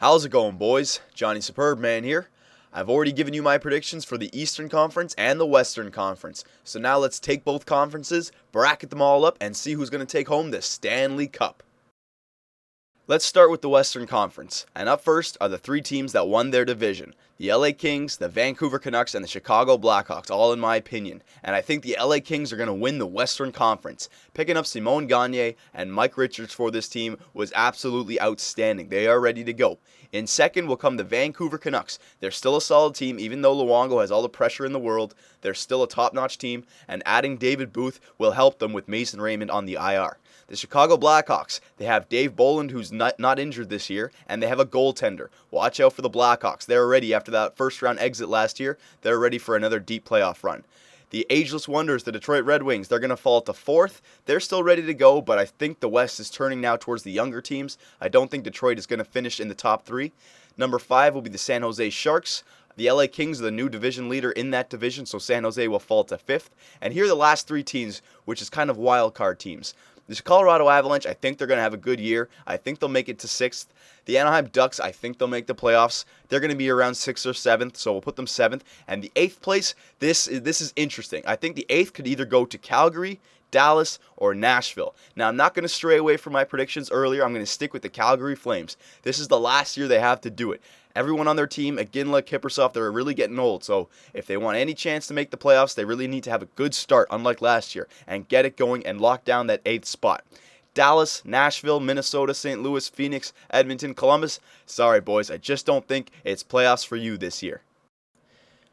How's it going, boys? Johnny Superbman here. I've already given you my predictions for the Eastern Conference and the Western Conference. So now let's take both conferences, bracket them all up, and see who's going to take home the Stanley Cup. Let's start with the Western Conference, and up first are the three teams that won their division. The LA Kings, the Vancouver Canucks, and the Chicago Blackhawks, all in my opinion. And I think the LA Kings are going to win the Western Conference. Picking up Simon Gagne and Mike Richards for this team was absolutely outstanding. They are ready to go. In second will come the Vancouver Canucks. They're still a solid team, even though Luongo has all the pressure in the world. They're still a top-notch team, and adding David Booth will help them with Mason Raymond on the IR. The Chicago Blackhawks, they have Dave Bolland, who's not injured this year, and they have a goaltender. Watch out for the Blackhawks. They're ready after that first-round exit last year. They're ready for another deep playoff run. The ageless wonders, the Detroit Red Wings, they're going to fall to fourth. They're still ready to go, but I think the West is turning now towards the younger teams. I don't think Detroit is going to finish in the top three. Number 5 will be the San Jose Sharks. The LA Kings are the new division leader in that division, so San Jose will fall to 5th. And here are the last three teams, which is kind of wild card teams. The Colorado Avalanche, I think they're going to have a good year. I think they'll make it to 6th. The Anaheim Ducks, I think they'll make the playoffs. They're going to be around 6th or 7th, so we'll put them 7th. And the 8th place, this is interesting. I think the 8th could either go to Calgary, Dallas, or Nashville. Now, I'm not going to stray away from my predictions earlier. I'm going to stick with the Calgary Flames. This is the last year they have to do it. Everyone on their team, Iginla, Kiprusoff, they're really getting old. So if they want any chance to make the playoffs, they really need to have a good start, unlike last year, and get it going and lock down that 8th spot. Dallas, Nashville, Minnesota, St. Louis, Phoenix, Edmonton, Columbus. Sorry, boys, I just don't think it's playoffs for you this year.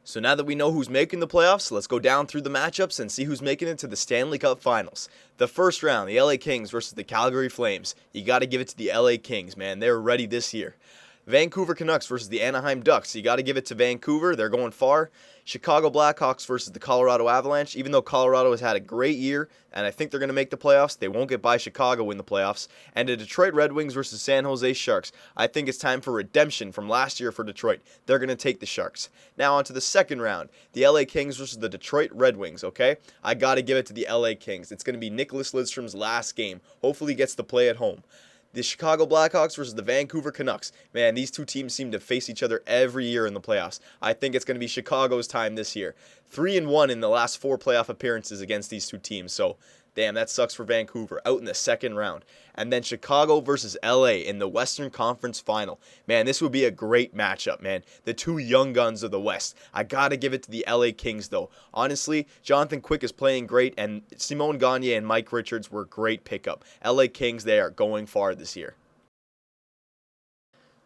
So now that we know who's making the playoffs, let's go down through the matchups and see who's making it to the Stanley Cup Finals. The first round, the LA Kings versus the Calgary Flames. You got to give it to the LA Kings, man. They're ready this year. Vancouver Canucks versus the Anaheim Ducks. You got to give it to Vancouver. They're going far. Chicago Blackhawks versus the Colorado Avalanche. Even though Colorado has had a great year, and I think they're going to make the playoffs, they won't get by Chicago in the playoffs. And the Detroit Red Wings versus San Jose Sharks. I think it's time for redemption from last year for Detroit. They're going to take the Sharks. Now on to the second round. The LA Kings versus the Detroit Red Wings, okay? I got to give it to the LA Kings. It's going to be Nicholas Lidstrom's last game. Hopefully he gets to play at home. The Chicago Blackhawks versus the Vancouver Canucks. Man, these two teams seem to face each other every year in the playoffs. I think it's going to be Chicago's time this year. 3-1 in the last 4 playoff appearances against these two teams. So, damn, that sucks for Vancouver. Out in the second round. And then Chicago versus LA in the Western Conference Final. Man, this would be a great matchup, man. The two young guns of the West. I got to give it to the LA Kings, though. Honestly, Jonathan Quick is playing great, and Simon Gagne and Mike Richards were great pickup. LA Kings, they are going far this year.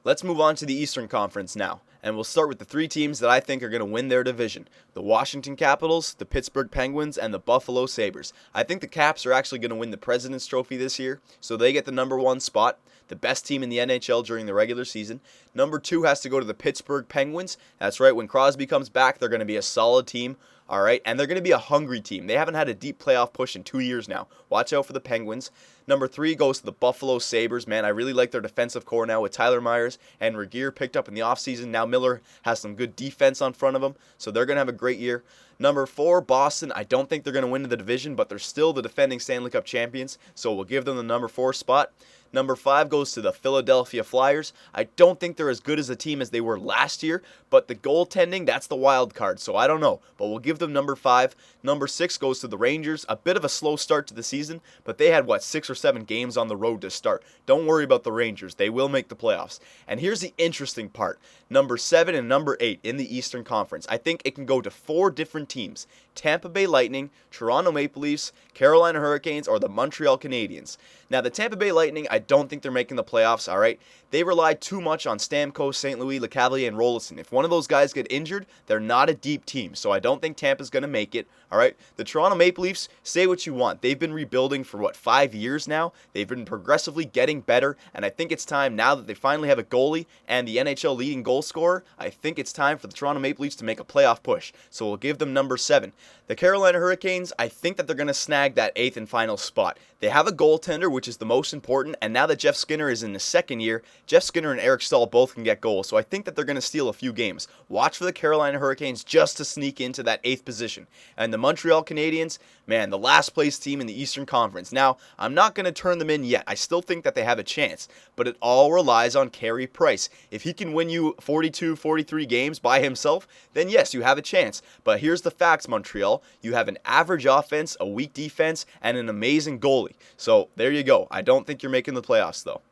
Let's move on to the Eastern Conference now, and we'll start with the three teams that I think are going to win their division. The Washington Capitals, the Pittsburgh Penguins, and the Buffalo Sabres. I think the Caps are actually going to win the President's Trophy this year, so they get the number 1 spot, the best team in the NHL during the regular season. Number 2 has to go to the Pittsburgh Penguins. That's right, when Crosby comes back, they're going to be a solid team. All right, and they're going to be a hungry team. They haven't had a deep playoff push in 2 years now. Watch out for the Penguins. Number 3 goes to the Buffalo Sabres. Man, I really like their defensive core now with Tyler Myers and Regeer picked up in the offseason. Now Miller has some good defense on front of him, so they're going to have a great year. Number 4, Boston. I don't think they're going to win the division, but they're still the defending Stanley Cup champions, so we'll give them the number 4 spot. Number 5 goes to the Philadelphia Flyers. I don't think they're as good as a team as they were last year, but the goaltending, that's the wild card, so I don't know. But we'll give them number 5. Number 6 goes to the Rangers. A bit of a slow start to the season, but they had, 6 or 7 games on the road to start. Don't worry about the Rangers. They will make the playoffs. And here's the interesting part. Number 7 and number 8 in the Eastern Conference. I think it can go to 4 different teams. Tampa Bay Lightning, Toronto Maple Leafs, Carolina Hurricanes, or the Montreal Canadiens. Now, the Tampa Bay Lightning, I don't think they're making the playoffs, all right? They relied too much on Stamkos, St. Louis, LeCavalier, and Rolison. If one of those guys get injured, they're not a deep team, so I don't think Tampa's going to make it, all right? The Toronto Maple Leafs, say what you want. They've been rebuilding for, 5 years now? They've been progressively getting better, and I think it's time, now that they finally have a goalie and the NHL leading goal scorer, I think it's time for the Toronto Maple Leafs to make a playoff push. So we'll give them from number 7. The Carolina Hurricanes, I think that they're going to snag that 8th and final spot. They have a goaltender, which is the most important, and now that Jeff Skinner is in the second year, Jeff Skinner and Eric Staal both can get goals, so I think that they're going to steal a few games. Watch for the Carolina Hurricanes just to sneak into that 8th position. And the Montreal Canadiens, man, the last place team in the Eastern Conference. Now, I'm not going to turn them in yet. I still think that they have a chance, but it all relies on Carey Price. If he can win you 42, 43 games by himself, then yes, you have a chance. But here's the facts, Montreal. You have an average offense, a weak defense, and an amazing goalie. So there you go. I don't think you're making the playoffs, though.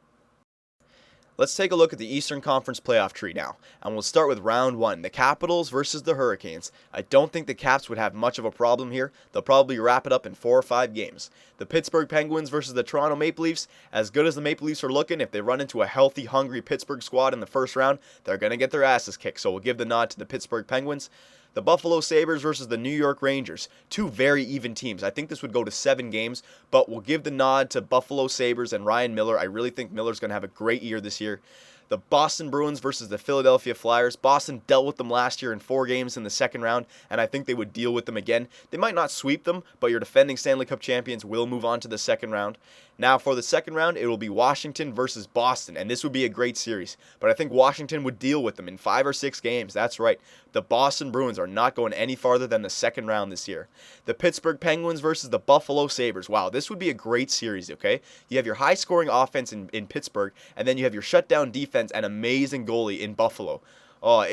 Let's take a look at the Eastern Conference playoff tree now, and we'll start with round 1, the Capitals versus the Hurricanes. I don't think the Caps would have much of a problem here. They'll probably wrap it up in 4 or 5 games. The Pittsburgh Penguins versus the Toronto Maple Leafs. As good as the Maple Leafs are looking, if they run into a healthy, hungry Pittsburgh squad in the first round, they're going to get their asses kicked, so we'll give the nod to the Pittsburgh Penguins. The Buffalo Sabres versus the New York Rangers. 2 very even teams. I think this would go to 7 games, but we'll give the nod to Buffalo Sabres and Ryan Miller. I really think Miller's going to have a great year this year. The Boston Bruins versus the Philadelphia Flyers. Boston dealt with them last year in 4 games in the second round, and I think they would deal with them again. They might not sweep them, but your defending Stanley Cup champions will move on to the second round. Now, for the second round, it will be Washington versus Boston, and this would be a great series. But I think Washington would deal with them in 5 or 6 games. That's right. The Boston Bruins are not going any farther than the second round this year. The Pittsburgh Penguins versus the Buffalo Sabres. Wow, this would be a great series, okay? You have your high-scoring offense in Pittsburgh, and then you have your shutdown defense and amazing goalie in Buffalo. Oh,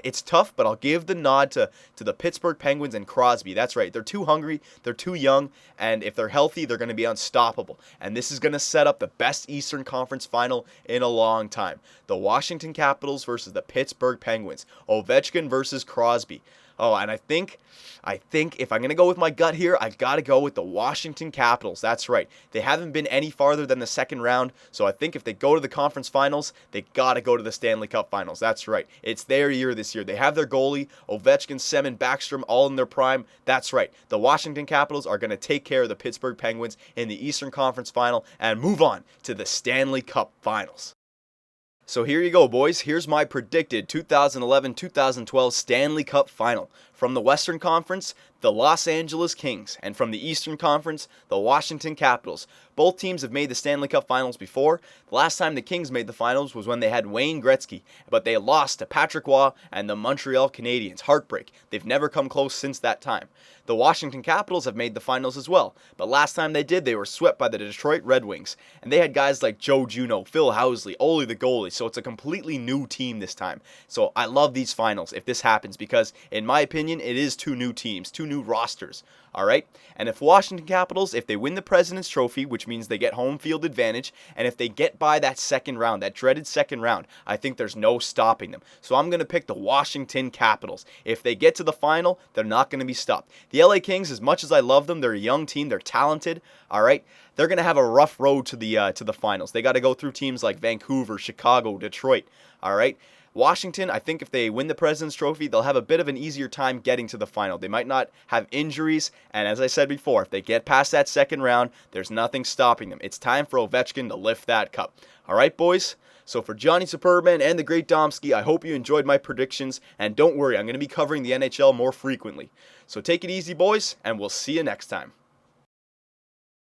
it's tough, but I'll give the nod to the Pittsburgh Penguins and Crosby. That's right. They're too hungry, they're too young, and if they're healthy, they're going to be unstoppable. And this is going to set up the best Eastern Conference final in a long time. The Washington Capitals versus the Pittsburgh Penguins. Ovechkin versus Crosby. Oh, and I think if I'm going to go with my gut here, I got to go with the Washington Capitals. That's right. They haven't been any farther than the second round, so I think if they go to the conference finals, they got to go to the Stanley Cup finals. That's right. It's their year this year. They have their goalie, Ovechkin, Semin, Backstrom, all in their prime. That's right. The Washington Capitals are going to take care of the Pittsburgh Penguins in the Eastern Conference final and move on to the Stanley Cup finals. So here you go, boys. Here's my predicted 2011-2012 Stanley Cup final. From the Western Conference, the Los Angeles Kings, and from the Eastern Conference, the Washington Capitals. Both teams have made the Stanley Cup finals before. The last time the Kings made the finals was when they had Wayne Gretzky, but they lost to Patrick Roy and the Montreal Canadiens. Heartbreak. They've never come close since that time. The Washington Capitals have made the finals as well, but last time they did, they were swept by the Detroit Red Wings, and they had guys like Joe Juneau, Phil Housley, Ole the goalie, so it's a completely new team this time. So I love these finals if this happens because, in my opinion, it is 2 new teams, 2 new rosters. All right? And if Washington Capitals, if they win the President's Trophy, which means they get home field advantage, and if they get by that second round, that dreaded second round, I think there's no stopping them. So I'm going to pick the Washington Capitals. If they get to the final, they're not going to be stopped. The LA Kings, as much as I love them, they're a young team, they're talented, all right? They're going to have a rough road to the finals. They got to go through teams like Vancouver, Chicago, Detroit, all right? Washington, I think if they win the President's Trophy, they'll have a bit of an easier time getting to the final. They might not have injuries, and as I said before, if they get past that second round, there's nothing stopping them. It's time for Ovechkin to lift that cup. All right, boys? So for Johnny Superbman and the Great Domsky, I hope you enjoyed my predictions, and don't worry, I'm going to be covering the NHL more frequently. So take it easy, boys, and we'll see you next time.